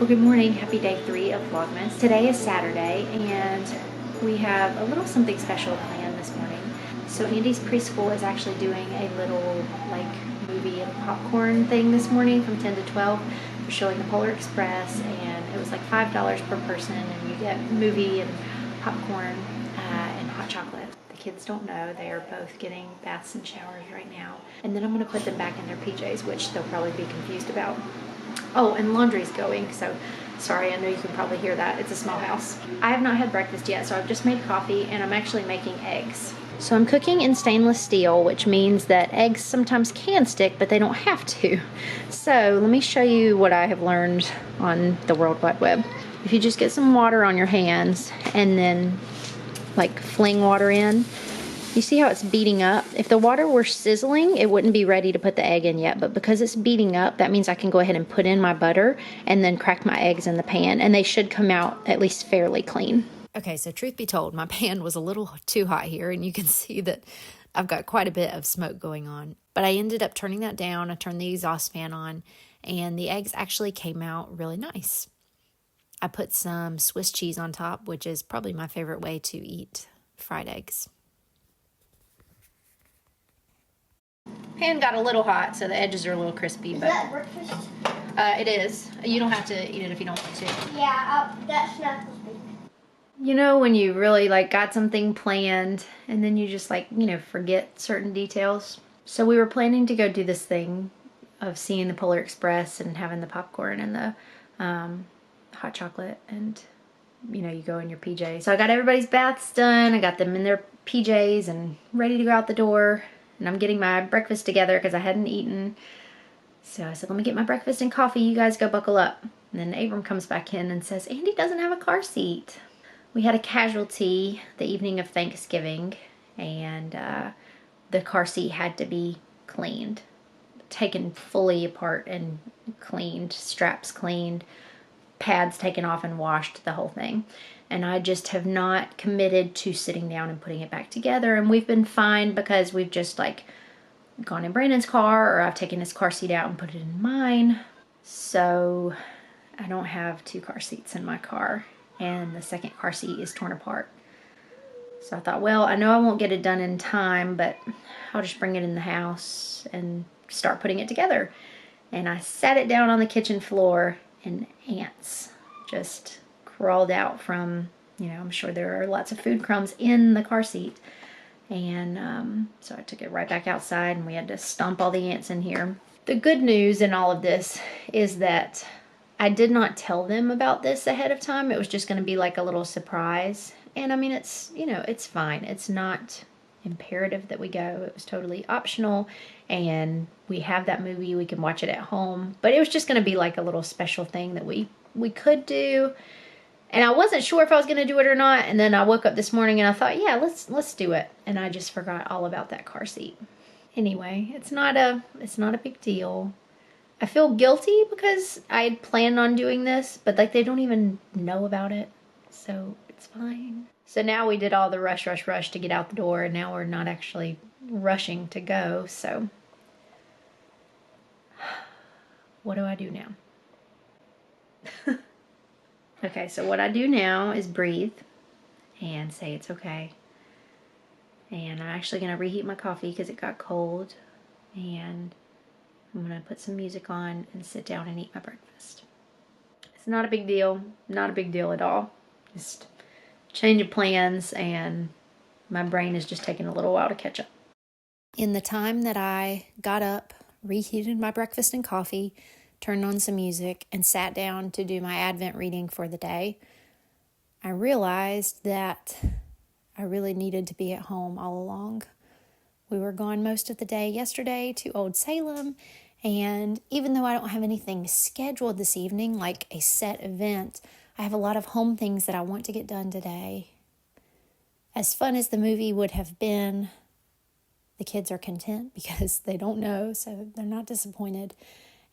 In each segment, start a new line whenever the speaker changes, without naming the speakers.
Well, good morning. Happy day 3 of Vlogmas. Today is Saturday, and we have a little something special planned this morning. So Andy's preschool is actually doing a little movie and popcorn thing this morning from 10 to 12. They're showing the Polar Express, and it was like $5 per person, and you get movie and popcorn and hot chocolate. The kids don't know. They are both getting baths and showers right now. And then I'm going to put them back in their PJs, which they'll probably be confused about. Oh, and laundry's going, so sorry, I know you can probably hear that. It's a small house. I have not had breakfast yet, so I've just made coffee, and I'm actually making eggs. So I'm cooking in stainless steel, which means that eggs sometimes can stick, but they don't have to. So let me show you what I have learned on the World Wide Web. If you just get some water on your hands and then fling water in, you see how it's beating up? If the water were sizzling, it wouldn't be ready to put the egg in yet, but because it's beating up, that means I can go ahead and put in my butter and then crack my eggs in the pan, and they should come out at least fairly clean. Okay, so truth be told, my pan was a little too hot here, and you can see that I've got quite a bit of smoke going on. But I ended up turning that down. I turned the exhaust fan on, and the eggs actually came out really nice. I put some Swiss cheese on top, which is probably my favorite way to eat fried eggs. Pan got a little hot, so the edges are a little crispy.
Is
but
that breakfast?
It is. You don't have to eat it if you don't want to.
Yeah, that snack was big.
You know when you really got something planned and then you just forget certain details? So we were planning to go do this thing of seeing the Polar Express and having the popcorn and the hot chocolate, and you go in your PJs. So I got everybody's baths done. I got them in their PJs and ready to go out the door. And I'm getting my breakfast together because I hadn't eaten. So I said, let me get my breakfast and coffee. You guys go buckle up. And then Abram comes back in and says, Andy doesn't have a car seat. We had a casualty the evening of Thanksgiving, and the car seat had to be cleaned. Taken fully apart and cleaned, straps cleaned, pads taken off and washed, the whole thing. And I just have not committed to sitting down and putting it back together. And we've been fine because we've just gone in Brandon's car, or I've taken his car seat out and put it in mine. So I don't have 2 car seats in my car, and the second car seat is torn apart. So I thought, well, I know I won't get it done in time, but I'll just bring it in the house and start putting it together. And I sat it down on the kitchen floor, and ants just crawled out from, I'm sure there are lots of food crumbs in the car seat. And so I took it right back outside, and we had to stomp all the ants in here. The good news in all of this is that I did not tell them about this ahead of time. It was just going to be a little surprise. And I mean, it's, it's fine. It's not imperative that we go. It was totally optional, and we have that movie. We can watch it at home. But it was just going to be a little special thing that we could do. And I wasn't sure if I was going to do it or not. And then I woke up this morning and I thought, yeah, let's do it. And I just forgot all about that car seat. Anyway, it's not a big deal. I feel guilty because I had planned on doing this, but they don't even know about it. So it's fine. So now we did all the rush to get out the door, and now we're not actually rushing to go. So what do I do now? Okay, so what I do now is breathe and say it's okay. And I'm actually going to reheat my coffee because it got cold. And I'm going to put some music on and sit down and eat my breakfast. It's not a big deal. Not a big deal at all. Just change of plans, and my brain is just taking a little while to catch up. In the time that I got up, reheated my breakfast and coffee, turned on some music, and sat down to do my Advent reading for the day, I realized that I really needed to be at home all along. We were gone most of the day yesterday to Old Salem, and even though I don't have anything scheduled this evening, like a set event, I have a lot of home things that I want to get done today. As fun as the movie would have been, the kids are content because they don't know, so they're not disappointed.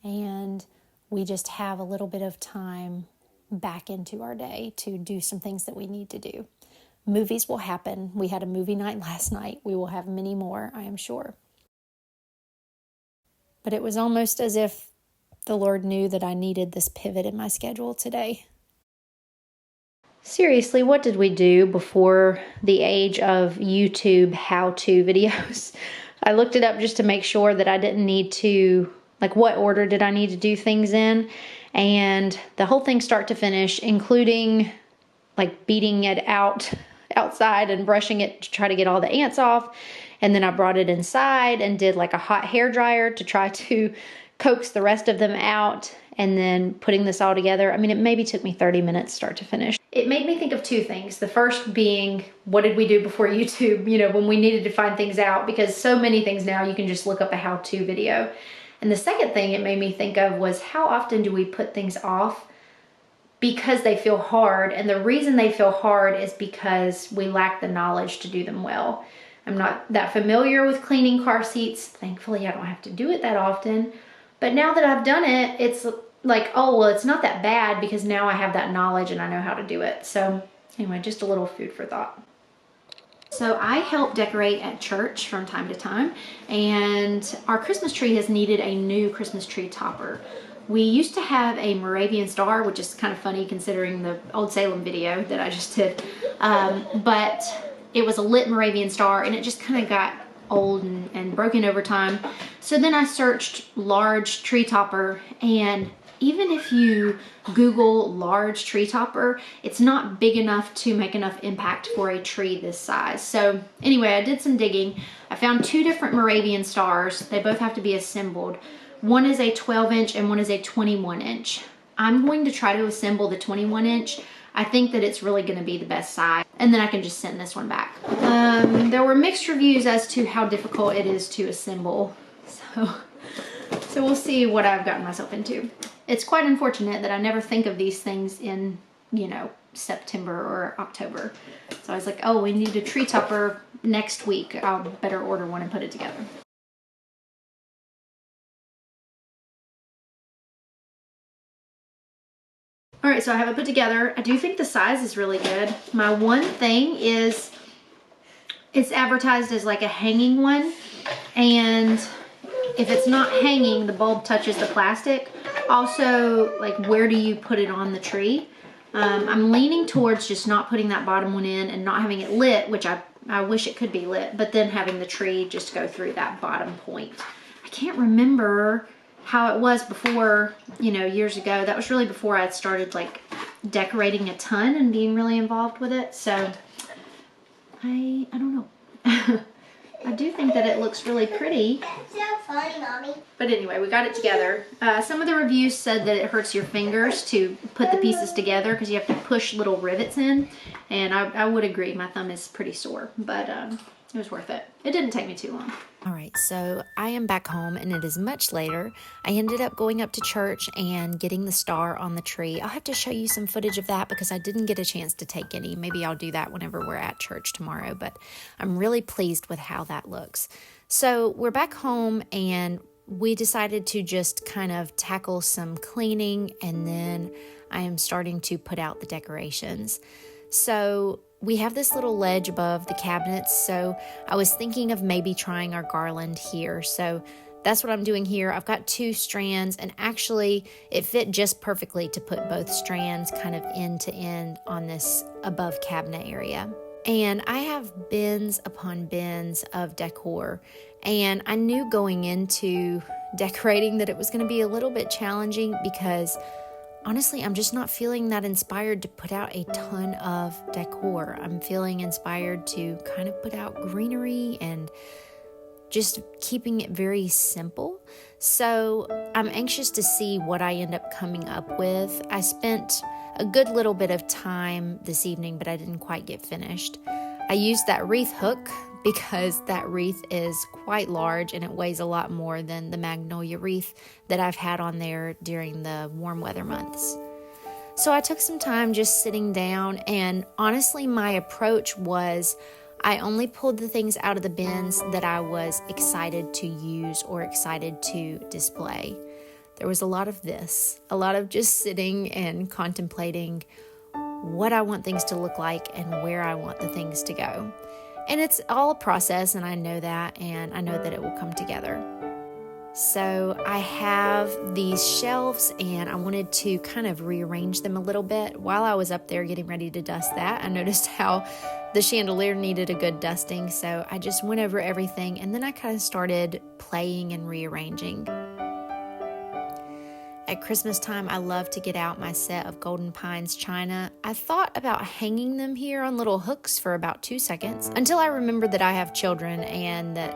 And we just have a little bit of time back into our day to do some things that we need to do. Movies will happen. We had a movie night last night. We will have many more, I am sure. But it was almost as if The Lord knew that I needed this pivot in my schedule today. Seriously, what did we do before the age of YouTube how-to videos? I looked it up just to make sure that I didn't need to, like, what order did I need to do things in? And the whole thing start to finish, including like beating it outside and brushing it to try to get all the ants off. And then I brought it inside and did like a hot hair dryer to try to coax the rest of them out, and then putting this all together. I mean, it maybe took me 30 minutes start to finish. It made me think of two things. The first being, what did we do before YouTube, you know, when we needed to find things out, because so many things now you can just look up a how-to video. And the second thing it made me think of was, how often do we put things off because they feel hard? And the reason they feel hard is because we lack the knowledge to do them well. I'm not that familiar with cleaning car seats. Thankfully, I don't have to do it that often. But now that I've done it, it's like, oh, well, it's not that bad because now I have that knowledge and I know how to do it. So anyway, just a little food for thought. So I help decorate at church from time to time, and our Christmas tree has needed a new Christmas tree topper. We used to have a Moravian star, which is kind of funny considering the Old Salem video that I just did. But it was a lit Moravian star, and it just kind of got old and broken over time. So then I searched large tree topper, and even if you Google large tree topper, it's not big enough to make enough impact for a tree this size. So anyway, I did some digging. I found two different Moravian stars. They both have to be assembled. One is a 12-inch and one is a 21-inch. I'm going to try to assemble the 21-inch. I think that it's really going to be the best size, and then I can just send this one back. There were mixed reviews as to how difficult it is to assemble, so we'll see what I've gotten myself into. It's quite unfortunate that I never think of these things in, you know, September or October. So I was like, oh, we need a tree topper next week. I'll better order one and put it together. All right, so I have it put together. I do think the size is really good. My one thing is it's advertised as like a hanging one, and if it's not hanging, the bulb touches the plastic. Also, like, where do you put it on the tree? I'm leaning towards just not putting that bottom one in and not having it lit, which I wish it could be lit, but then having the tree just go through that bottom point. I can't remember how it was before, you know, years ago. That was really before I had started like decorating a ton and being really involved with it. So I don't know. I do think that it looks really pretty.
That's so funny, Mommy.
But anyway, we got it together. Some of the reviews said that it hurts your fingers to put the pieces together because you have to push little rivets in. And I would agree. My thumb is pretty sore, but it was worth it. It didn't take me too long.
All right, so I am back home and it is much later. I ended up going up to church and getting the star on the tree. I'll have to show you some footage of that because I didn't get a chance to take any. Maybe I'll do that whenever we're at church tomorrow, but I'm really pleased with how that looks. So we're back home and we decided to just kind of tackle some cleaning, and then I am starting to put out the decorations. So we have this little ledge above the cabinets, so I was thinking of maybe trying our garland here. So that's what I'm doing here. I've got 2 strands, and actually it fit just perfectly to put both strands kind of end to end on this above cabinet area. And I have bins upon bins of decor, and I knew going into decorating that it was going to be a little bit challenging because honestly, I'm just not feeling that inspired to put out a ton of decor. I'm feeling inspired to kind of put out greenery and just keeping it very simple. So I'm anxious to see what I end up coming up with. I spent a good little bit of time this evening, but I didn't quite get finished. I used that wreath hook because that wreath is quite large and it weighs a lot more than the magnolia wreath that I've had on there during the warm weather months. So I took some time just sitting down, and honestly my approach was I only pulled the things out of the bins that I was excited to use or excited to display. There was a lot of this, a lot of just sitting and contemplating what I want things to look like and where I want the things to go. And it's all a process, and I know that, and I know that it will come together. So I have these shelves and I wanted to kind of rearrange them a little bit. While I was up there getting ready to dust that, I noticed how the chandelier needed a good dusting. So I just went over everything and then I kind of started playing and rearranging. At Christmas time, I love to get out my set of Golden Pines china. I thought about hanging them here on little hooks for about 2 seconds until I remembered that I have children and that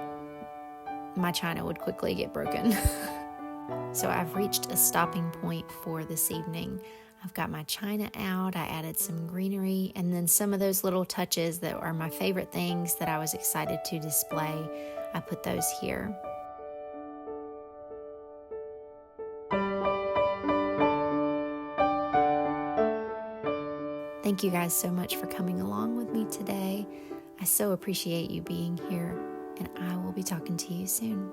my china would quickly get broken. So I've reached a stopping point for this evening. I've got my china out, I added some greenery, and then some of those little touches that are my favorite things that I was excited to display, I put those here. Thank you guys so much for coming along with me today. I so appreciate you being here, and I will be talking to you soon.